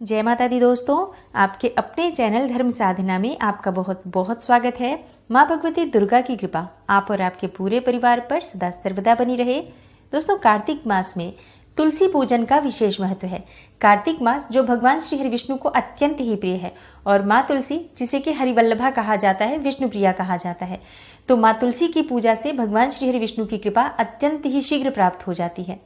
जय माता दी दोस्तों, आपके अपने चैनल धर्म साधना में आपका बहुत बहुत स्वागत है। माँ भगवती दुर्गा की कृपा आप और आपके पूरे परिवार पर सदा सर्वदा बनी रहे। दोस्तों, कार्तिक मास में तुलसी पूजन का विशेष महत्व है। कार्तिक मास जो भगवान श्री हरि विष्णु को अत्यंत ही प्रिय है और माँ तुलसी जिसे कि हरिवल्लभा कहा जाता है, विष्णु प्रिया कहा जाता है, तो माँ तुलसी की पूजा से भगवान श्री हरि विष्णु की कृपा अत्यंत ही शीघ्र प्राप्त हो जाती है।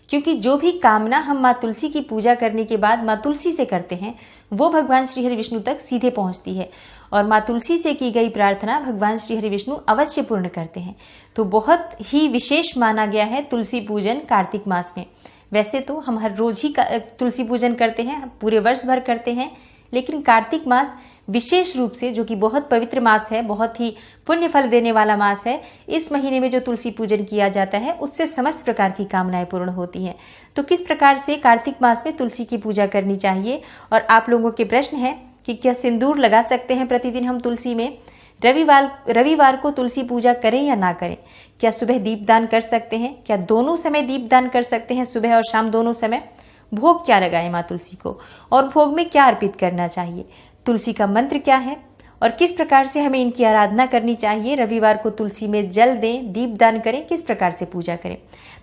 क्योंकि जो भी कामना हम माँ तुलसी की पूजा करने के बाद माँ तुलसी से करते हैं वो भगवान श्री हरि विष्णु तक सीधे पहुंचती है और माँ तुलसी से की गई प्रार्थना भगवान श्री हरि विष्णु अवश्य पूर्ण करते हैं। तो बहुत ही विशेष माना गया है तुलसी पूजन कार्तिक मास में। वैसे तो हम हर रोज ही तुलसी पूजन करते हैं, पूरे वर्ष भर करते हैं, लेकिन कार्तिक मास विशेष रूप से, जो कि बहुत पवित्र मास है, बहुत ही पुण्य फल देने वाला मास है, इस महीने में जो तुलसी पूजन किया जाता है उससे समस्त प्रकार की कामनाएं पूर्ण होती हैं। तो किस प्रकार से कार्तिक मास में तुलसी की पूजा करनी चाहिए, और आप लोगों के प्रश्न है कि क्या सिंदूर लगा सकते हैं प्रतिदिन हम तुलसी में, रविवार को तुलसी पूजा करें या ना करें, क्या सुबह दीपदान कर सकते हैं, क्या दोनों समय दीपदान कर सकते हैं, सुबह और शाम दोनों समय, भोग क्या लगाएं माँ तुलसी को और भोग में क्या अर्पित करना चाहिए, तुलसी का मंत्र क्या है और किस प्रकार से हमें इनकी आराधना करनी चाहिए, रविवार को तुलसी में जल दें, दीपदान करें, किस प्रकार से पूजा करें।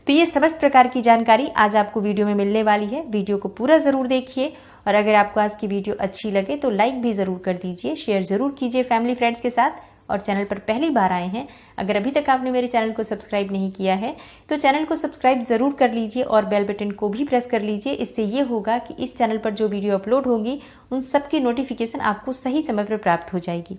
तो ये समस्त प्रकार की जानकारी आज आपको वीडियो में मिलने वाली है। वीडियो को पूरा जरूर देखिए और अगर आपको आज की वीडियो अच्छी लगे तो लाइक भी जरूर कर दीजिए, शेयर जरूर कीजिए फैमिली फ्रेंड्स के साथ। और चैनल पर पहली बार आए हैं, अगर अभी तक आपने मेरे चैनल को सब्सक्राइब नहीं किया है तो चैनल को सब्सक्राइब जरूर कर लीजिए और बेल बटन को भी प्रेस कर लीजिए। इससे ये होगा कि इस चैनल पर जो वीडियो अपलोड होगी उन सबकी नोटिफिकेशन आपको सही समय पर प्राप्त हो जाएगी।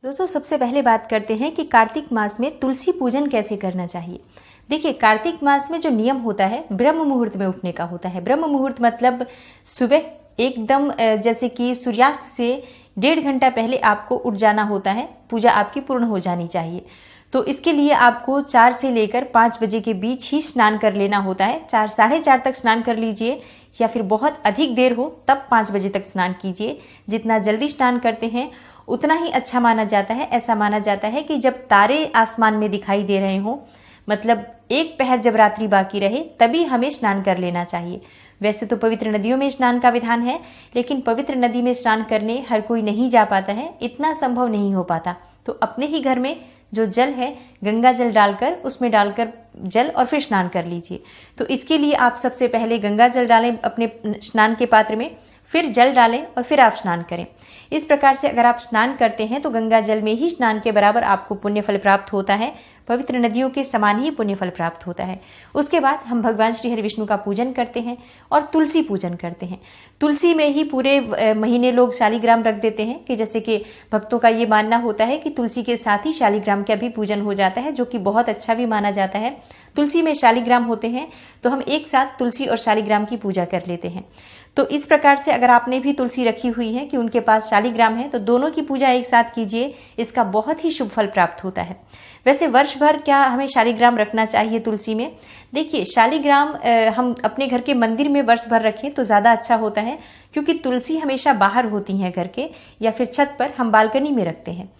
दोस्तों, सबसे पहले बात करते हैं कि कार्तिक मास में तुलसी पूजन कैसे करना चाहिए। देखिए, कार्तिक मास में जो नियम होता है ब्रह्म मुहूर्त में उठने का होता है। ब्रह्म मुहूर्त मतलब सुबह एकदम जैसे कि सूर्यास्त से 1.5 घंटा पहले आपको उठ जाना होता है, पूजा आपकी पूर्ण हो जानी चाहिए। तो इसके लिए आपको 4 से लेकर 5 बजे के बीच ही स्नान कर लेना होता है। 4 साढ़े 4 तक स्नान कर लीजिए या फिर बहुत अधिक देर हो तब 5 बजे तक स्नान कीजिए। जितना जल्दी स्नान करते हैं उतना ही अच्छा माना जाता है। ऐसा माना जाता है कि जब तारे आसमान में दिखाई दे रहे हों, मतलब एक पहर जब रात्रि बाकी रहे, तभी हमें स्नान कर लेना चाहिए। वैसे तो पवित्र नदियों में स्नान का विधान है, लेकिन पवित्र नदी में स्नान करने हर कोई नहीं जा पाता है, इतना संभव नहीं हो पाता। तो अपने ही घर में जो जल है गंगा जल डालकर उसमें डालकर जल और फिर स्नान कर लीजिए। तो इसके लिए आप सबसे पहले गंगा जल डालें अपने स्नान के पात्र में, फिर जल डालें और फिर आप स्नान करें। इस प्रकार से अगर आप स्नान करते हैं तो गंगा जल में ही स्नान के बराबर आपको पुण्य फल प्राप्त होता है, पवित्र नदियों के समान ही पुण्य फल प्राप्त होता है। उसके बाद हम भगवान श्री हरि विष्णु का पूजन करते हैं और तुलसी पूजन करते हैं। तुलसी में ही पूरे महीने लोग शालिग्राम रख देते हैं कि जैसे कि भक्तों का ये मानना होता है कि तुलसी के साथ ही शालिग्राम का भी पूजन हो जाता है, जो कि बहुत अच्छा भी माना जाता है। तुलसी में शालिग्राम होते हैं तो हम एक साथ तुलसी और शालिग्राम की पूजा कर लेते हैं। तो इस प्रकार से अगर आपने भी तुलसी रखी हुई है कि उनके पास शालिग्राम है तो दोनों की पूजा एक साथ कीजिए, इसका बहुत ही शुभ फल प्राप्त होता है। वैसे वर्ष भर क्या हमें शालिग्राम रखना चाहिए तुलसी में? देखिए, शालिग्राम हम अपने घर के मंदिर में वर्ष भर रखें तो ज्यादा अच्छा होता है, क्योंकि तुलसी हमेशा बाहर होती हैं घर के, या फिर छत पर हम बालकनी में रखते हैं।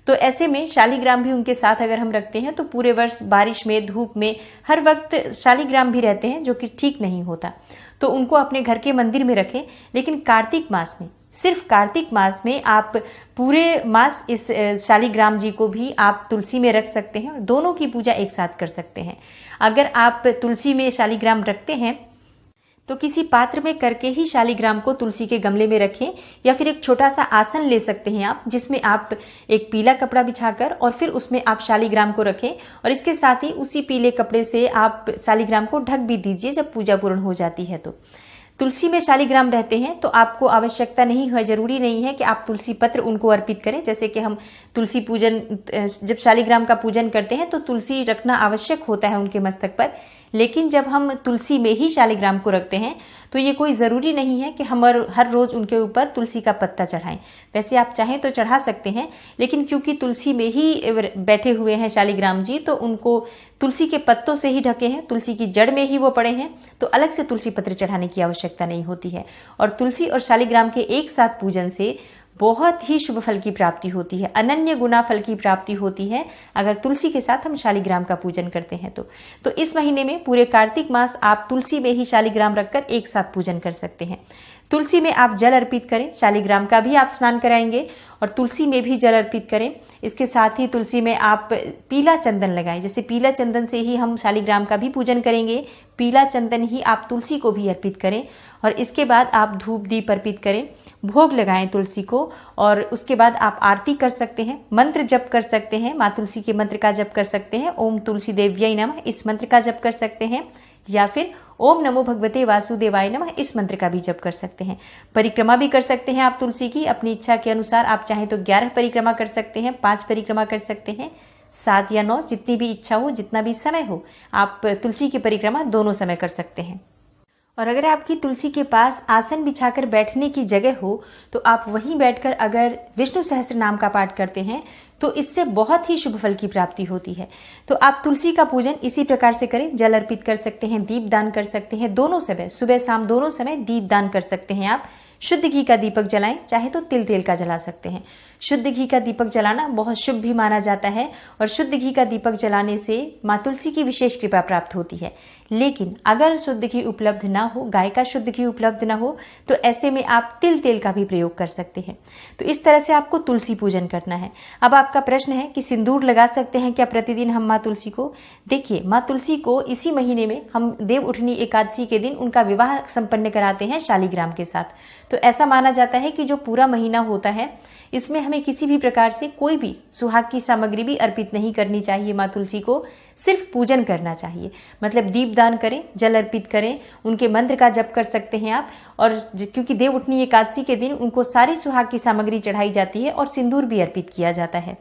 तो ऐसे में शालिग्राम भी उनके साथ अगर हम रखते हैं तो पूरे वर्ष बारिश में, धूप में, हर वक्त शालिग्राम भी रहते हैं, जो कि ठीक नहीं होता। तो उनको अपने घर के मंदिर में रखें। लेकिन कार्तिक मास में, सिर्फ कार्तिक मास में आप पूरे मास इस शालिग्राम जी को भी आप तुलसी में रख सकते हैं और दोनों की पूजा एक साथ कर सकते हैं। अगर आप तुलसी में शालिग्राम रखते हैं तो किसी पात्र में करके ही शालिग्राम को तुलसी के गमले में रखें, या फिर एक छोटा सा आसन ले सकते हैं आप, जिसमें आप एक पीला कपड़ा बिछाकर और फिर उसमें आप शालिग्राम को रखें और इसके साथ ही उसी पीले कपड़े से आप शालिग्राम को ढक भी दीजिए जब पूजा पूर्ण हो जाती है। तो तुलसी में शालिग्राम रहते हैं तो आपको आवश्यकता नहीं है, जरूरी नहीं है कि आप तुलसी पत्र उनको अर्पित करें। जैसे कि हम तुलसी पूजन, जब शालिग्राम का पूजन करते हैं तो तुलसी रखना आवश्यक होता है उनके मस्तक पर, लेकिन जब हम तुलसी में ही शालिग्राम को रखते हैं तो ये कोई ज़रूरी नहीं है कि हम हर रोज़ उनके ऊपर तुलसी का पत्ता चढ़ाएं। वैसे आप चाहें तो चढ़ा सकते हैं, लेकिन क्योंकि तुलसी में ही बैठे हुए हैं शालिग्राम जी, तो उनको तुलसी के पत्तों से ही ढके हैं, तुलसी की जड़ में ही वो पड़े हैं, तो अलग से तुलसी पत्र चढ़ाने की आवश्यकता नहीं होती है। और तुलसी और शालिग्राम के एक साथ पूजन से बहुत ही शुभ फल की प्राप्ति होती है, अनन्य गुना फल की प्राप्ति होती है अगर तुलसी के साथ हम शालिग्राम का पूजन करते हैं तो इस महीने में पूरे कार्तिक मास आप तुलसी में ही शालिग्राम रखकर एक साथ पूजन कर सकते हैं। तुलसी में आप जल अर्पित करें, शालिग्राम का भी आप स्नान कराएंगे और तुलसी में भी जल अर्पित करें। इसके साथ ही तुलसी में आप पीला चंदन लगाएं, जैसे पीला चंदन से ही हम शालिग्राम का भी पूजन करेंगे, पीला चंदन ही आप तुलसी को भी अर्पित करें। और इसके बाद आप धूप दीप अर्पित करें, भोग लगाएं तुलसी को। और उसके बाद आप आरती कर सकते हैं, मंत्र जप कर सकते हैं, माँ तुलसी के मंत्र का जप कर सकते हैं, ओम तुलसी देव्यै नमः इस मंत्र का जप कर सकते हैं, या फिर ओम नमो भगवते वासुदेवाय नमः इस मंत्र का भी जप कर सकते हैं। परिक्रमा भी कर सकते हैं आप तुलसी की अपनी इच्छा के अनुसार। आप चाहें तो 11 परिक्रमा कर सकते हैं, 5 परिक्रमा कर सकते हैं, 7 या 9, जितनी भी इच्छा हो, जितना भी समय हो, आप तुलसी की परिक्रमा दोनों समय कर सकते हैं। और अगर आपकी तुलसी के पास आसन बिछाकर बैठने की जगह हो तो आप वहीं बैठकर अगर विष्णु सहस्त्र नाम का पाठ करते हैं तो इससे बहुत ही शुभ फल की प्राप्ति होती है। तो आप तुलसी का पूजन इसी प्रकार से करें, जल अर्पित कर सकते हैं, दीप दान कर सकते हैं, दोनों समय, सुबह शाम दोनों समय दीप दान कर सकते हैं। आप शुद्ध घी का दीपक जलाएं, चाहे तो तिल तेल का जला सकते हैं। शुद्ध घी का दीपक जलाना बहुत शुभ भी माना जाता है और शुद्ध घी का दीपक जलाने से माँ तुलसी की विशेष कृपा प्राप्त होती है। लेकिन अगर शुद्ध घी उपलब्ध ना हो, गाय का शुद्ध घी उपलब्ध ना हो, तो ऐसे में आप तिल तेल का भी प्रयोग कर सकते हैं। तो इस तरह से आपको तुलसी पूजन करना है। अब आपका प्रश्न है कि सिंदूर लगा सकते हैं क्या प्रतिदिन हम माँ तुलसी को? देखिए, माँ तुलसी को इसी महीने में हम देव उठनी एकादशी के दिन उनका विवाह संपन्न कराते हैं शालिग्राम के साथ। तो ऐसा माना जाता है कि जो पूरा महीना होता है इसमें हमें किसी भी प्रकार से कोई भी सुहाग की सामग्री भी अर्पित नहीं करनी चाहिए माँ तुलसी को, सिर्फ पूजन करना चाहिए। मतलब दीप दान करें, जल अर्पित करें, उनके मंत्र का जप कर सकते हैं आप। और क्योंकि देव उठनी एकादशी के दिन उनको सारी सुहाग की सामग्री चढ़ाई जाती है और सिंदूर भी अर्पित किया जाता है।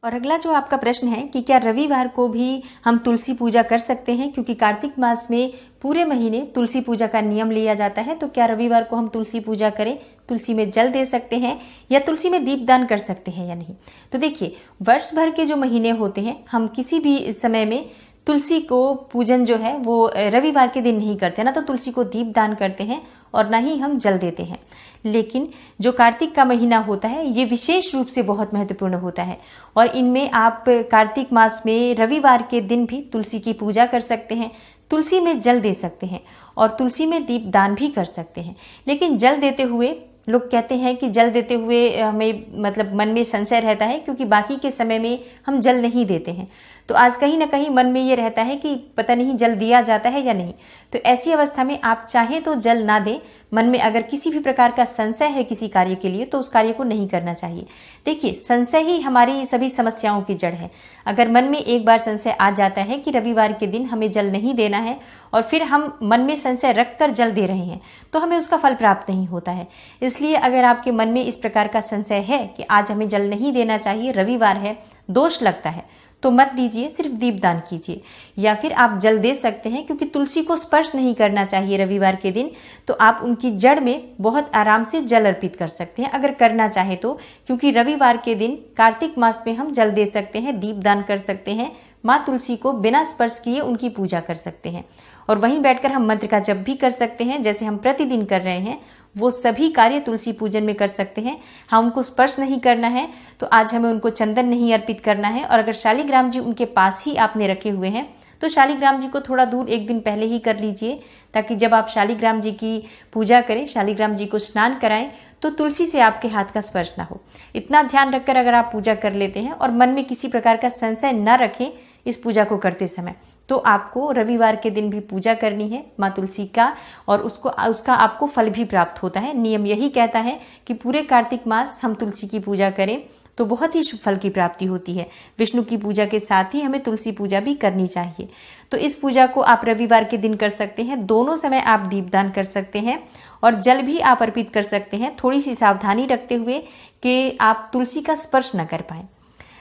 और अगला जो आपका प्रश्न है कि क्या रविवार को भी हम तुलसी पूजा कर सकते हैं, क्योंकि कार्तिक मास में पूरे महीने तुलसी पूजा का नियम लिया जाता है, तो क्या रविवार को हम तुलसी पूजा करें, तुलसी में जल दे सकते हैं या तुलसी में दीप दान कर सकते हैं या नहीं? तो देखिए, वर्ष भर के जो महीने होते हैं हम किसी भी समय में तुलसी को पूजन जो है वो रविवार के दिन नहीं करते, ना तो तुलसी को दीप दान करते हैं और ना ही हम जल देते हैं। लेकिन जो कार्तिक का महीना होता है ये विशेष रूप से बहुत महत्वपूर्ण होता है और इनमें आप कार्तिक मास में रविवार के दिन भी तुलसी की पूजा कर सकते हैं, तुलसी में जल दे सकते हैं और तुलसी में दीप दान भी कर सकते हैं। लेकिन जल देते हुए लोग कहते हैं कि जल देते हुए हमें मतलब मन में संशय रहता है, क्योंकि बाकी के समय में हम जल नहीं देते हैं, तो आज कहीं ना कहीं मन में ये रहता है कि पता नहीं जल दिया जाता है या नहीं। तो ऐसी अवस्था में आप चाहें तो जल ना दें। मन में अगर किसी भी प्रकार का संशय है किसी कार्य के लिए तो उस कार्य को नहीं करना चाहिए। देखिए, संशय ही हमारी सभी समस्याओं की जड़ है। अगर मन में एक बार संशय आ जाता है कि रविवार के दिन हमें जल नहीं देना है और फिर हम मन में संशय रखकर जल दे रहे हैं तो हमें उसका फल प्राप्त नहीं होता है। इसलिए अगर आपके मन में इस प्रकार का संशय है कि आज हमें जल नहीं देना चाहिए, रविवार है, दोष लगता है, तो मत दीजिए, सिर्फ दीपदान कीजिए। या फिर आप जल दे सकते हैं, क्योंकि तुलसी को स्पर्श नहीं करना चाहिए रविवार के दिन, तो आप उनकी जड़ में बहुत आराम से जल अर्पित कर सकते हैं अगर करना चाहे तो। क्योंकि रविवार के दिन कार्तिक मास में हम जल दे सकते हैं, दीपदान कर सकते हैं, माँ तुलसी को बिना स्पर्श किए उनकी पूजा कर सकते हैं और वहीं बैठकर हम मंत्र का जप भी कर सकते हैं, जैसे हम प्रतिदिन कर रहे हैं। वो सभी कार्य तुलसी पूजन में कर सकते हैं। हाँ, उनको स्पर्श नहीं करना है तो आज हमें उनको चंदन नहीं अर्पित करना है। और अगर शालिग्राम जी उनके पास ही आपने रखे हुए हैं तो शालिग्राम जी को थोड़ा दूर एक दिन पहले ही कर लीजिए, ताकि जब आप शालिग्राम जी की पूजा करें, शालिग्राम जी को स्नान कराएं, तो तुलसी से आपके हाथ का स्पर्श ना हो। इतना ध्यान रखकर अगर आप पूजा कर लेते हैं और मन में किसी प्रकार का संशय न रखें इस पूजा को करते समय, तो आपको रविवार के दिन भी पूजा करनी है माँ तुलसी का और उसका आपको फल भी प्राप्त होता है। नियम यही कहता है कि पूरे कार्तिक मास हम तुलसी की पूजा करें तो बहुत ही शुभ फल की प्राप्ति होती है। विष्णु की पूजा के साथ ही हमें तुलसी पूजा भी करनी चाहिए। तो इस पूजा को आप रविवार के दिन कर सकते हैं। दोनों समय आप दीपदान कर सकते हैं और जल भी आप अर्पित कर सकते हैं, थोड़ी सी सावधानी रखते हुए कि आप तुलसी का स्पर्श न कर पाएं।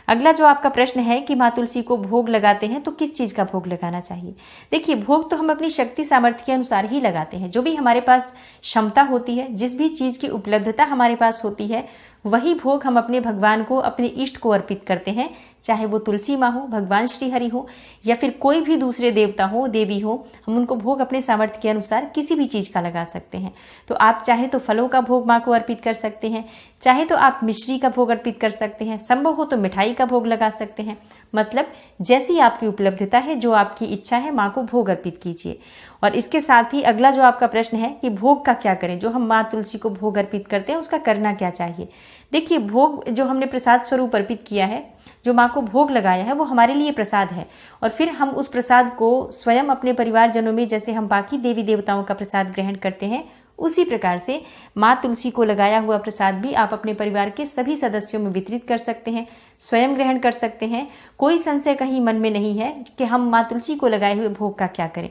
अगला जो आपका प्रश्न है कि माँ तुलसी को भोग लगाते हैं तो किस चीज का भोग लगाना चाहिए? देखिए, भोग तो हम अपनी शक्ति सामर्थ्य के अनुसार ही लगाते हैं। जो भी हमारे पास क्षमता होती है, जिस भी चीज की उपलब्धता हमारे पास होती है, वही भोग हम अपने भगवान को, अपने इष्ट को अर्पित करते हैं, चाहे वो तुलसी माँ हो, भगवान श्री हरि हो या फिर कोई भी दूसरे देवता हो, देवी हो। हम उनको भोग अपने सामर्थ्य के अनुसार किसी भी चीज का लगा सकते हैं। तो आप चाहे तो फलों का भोग माँ को अर्पित कर सकते हैं, चाहे तो आप मिश्री का भोग अर्पित कर सकते हैं, संभव हो तो मिठाई का भोग लगा सकते हैं। मतलब जैसी आपकी उपलब्धता है, जो आपकी इच्छा है, माँ को भोग अर्पित कीजिए। और इसके साथ ही अगला जो आपका प्रश्न है कि भोग का क्या करें, जो हम माँ तुलसी को भोग अर्पित करते हैं उसका करना क्या चाहिए। देखिए, भोग जो हमने प्रसाद स्वरूप अर्पित किया है, जो माँ को भोग लगाया है, वो हमारे लिए प्रसाद है। और फिर हम उस प्रसाद को स्वयं अपने परिवारजनों में, जैसे हम बाकी देवी देवताओं का प्रसाद ग्रहण करते हैं, उसी प्रकार से माँ तुलसी को लगाया हुआ प्रसाद भी आप अपने परिवार के सभी सदस्यों में वितरित कर सकते हैं, स्वयं ग्रहण कर सकते हैं। कोई संशय कहीं मन में नहीं है कि हम माँ तुलसी को लगाए हुए भोग का क्या करें।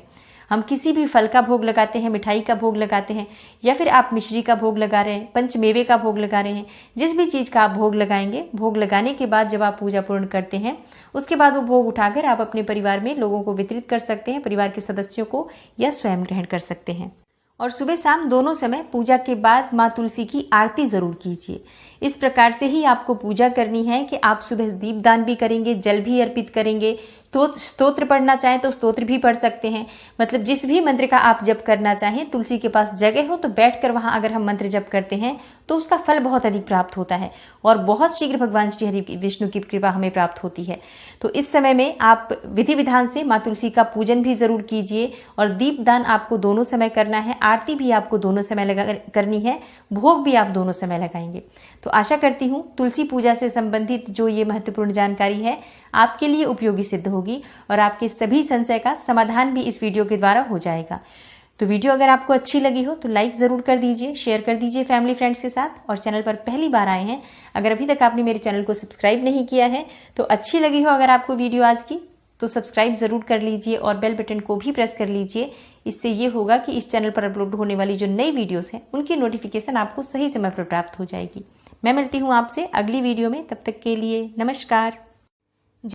हम किसी भी फल का भोग लगाते हैं, मिठाई का भोग लगाते हैं, या फिर आप मिश्री का भोग लगा रहे हैं, पंचमेवे का भोग लगा रहे हैं, जिस भी चीज का आप भोग लगाएंगे, भोग लगाने के बाद जब आप पूजा पूर्ण करते हैं, उसके बाद वो भोग उठाकर आप अपने परिवार में लोगों को वितरित कर सकते हैं, परिवार के सदस्यों को, या स्वयं ग्रहण कर सकते हैं। और सुबह शाम दोनों समय पूजा के बाद माँ तुलसी की आरती जरूर कीजिए। इस प्रकार से ही आपको पूजा करनी है कि आप सुबह दीपदान भी करेंगे, जल भी अर्पित करेंगे, तो स्तोत्र पढ़ना चाहें तो स्तोत्र भी पढ़ सकते हैं। मतलब जिस भी मंत्र का आप जप करना चाहें, तुलसी के पास जगह हो तो बैठकर वहां अगर हम मंत्र जप करते हैं तो उसका फल बहुत अधिक प्राप्त होता है और बहुत शीघ्र भगवान श्री हरि विष्णु की कृपा हमें प्राप्त होती है। तो इस समय में आप विधि विधान से माँ तुलसी का पूजन भी जरूर कीजिए और दीपदान आपको दोनों समय करना है, आरती भी आपको दोनों समय करनी है, भोग भी आप दोनों समय लगाएंगे। तो आशा करती हूँ तुलसी पूजा से संबंधित जो ये महत्वपूर्ण जानकारी है आपके लिए उपयोगी सिद्ध होगी और आपके सभी संशय का समाधान भी इस वीडियो के द्वारा हो जाएगा। तो वीडियो अगर आपको अच्छी लगी हो तो लाइक जरूर कर दीजिए, शेयर कर दीजिए फैमिली फ्रेंड्स के साथ। और चैनल पर पहली बार आए हैं, अगर अभी तक आपने मेरे चैनल को सब्सक्राइब नहीं किया है तो अच्छी लगी हो अगर आपको वीडियो आज की, तो सब्सक्राइब जरूर कर लीजिए और बेल बटन को भी प्रेस कर लीजिए। इससे ये होगा कि इस चैनल पर अपलोड होने वाली जो नई वीडियोस हैं उनकी नोटिफिकेशन आपको सही समय पर प्राप्त हो जाएगी। मैं मिलती हूँ आपसे अगली वीडियो में, तब तक के लिए नमस्कार।